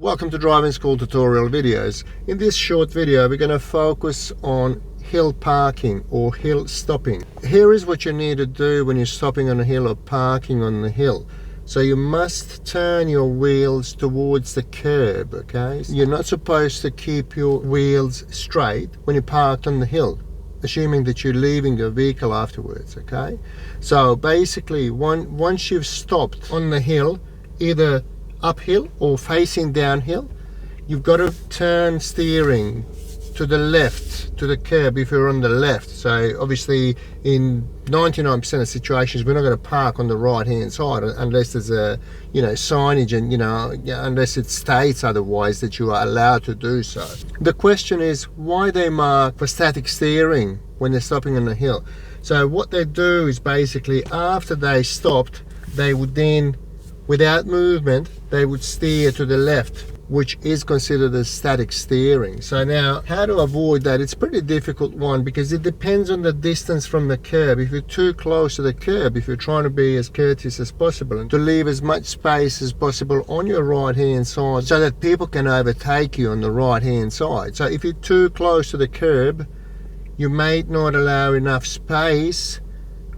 Welcome to driving school tutorial videos. In this short video we're going to focus on hill parking or hill stopping. Here is what you need to do when you're stopping on a hill or parking on the hill. So you must turn your wheels towards the curb, okay? You're not supposed to keep your wheels straight when you're parked on the hill, assuming that you're leaving your vehicle afterwards, okay? So basically once you've stopped on the hill, either uphill or facing downhill, you've got to turn steering to the left, to the curb if you're on the left. So obviously in 99% of situations we're not going to park on the right hand side unless there's a signage and unless it states otherwise that you are allowed to do so. The question is why they mark for static steering when they're stopping on the hill. So what they do is basically after they stopped, they would then, without movement, they would steer to the left, which is considered as static steering. So now, how to avoid that? It's a pretty difficult one because it depends on the distance from the curb. If you're too close to the curb, if you're trying to be as courteous as possible and to leave as much space as possible on your right hand side so that people can overtake you on the right hand side. So if you're too close to the curb, you may not allow enough space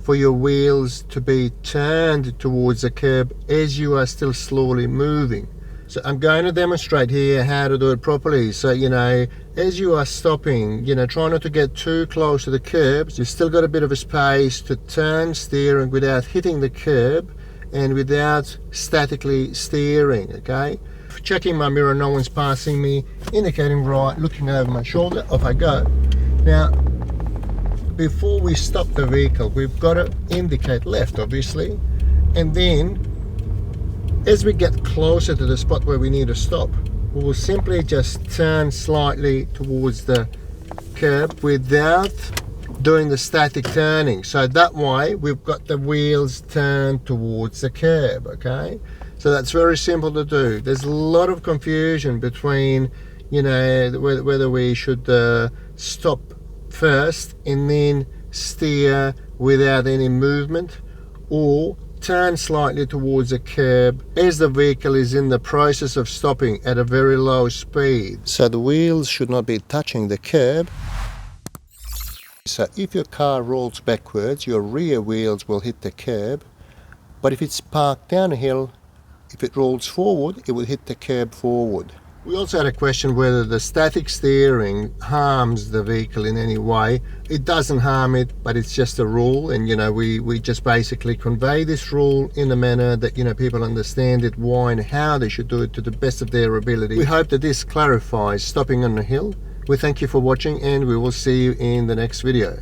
for your wheels to be turned towards the curb as you are still slowly moving. So I'm going to demonstrate here how to do it properly. So as you are stopping, try not to get too close to the curb. You've still got a bit of a space to turn steering without hitting the curb and without statically steering, okay? Checking my mirror, no one's passing me, indicating right, looking over my shoulder, off I go. Now, before we stop the vehicle, we've got to indicate left, obviously, and then as we get closer to the spot where we need to stop, we will simply just turn slightly towards the curb without doing the static turning. So that way we've got the wheels turned towards the curb, okay? So that's very simple to do. There's a lot of confusion between whether we should stop first and then steer without any movement, or turn slightly towards a curb as the vehicle is in the process of stopping at a very low speed. So the wheels should not be touching the curb. So if your car rolls backwards, your rear wheels will hit the curb, but if it's parked down a hill, if it rolls forward, it will hit the curb forward. We also had a question whether the static steering harms the vehicle in any way. It doesn't harm it, but it's just a rule, and we just basically convey this rule in a manner that people understand it, why and how they should do it to the best of their ability. We hope that this clarifies stopping on the hill. We thank you for watching and we will see you in the next video.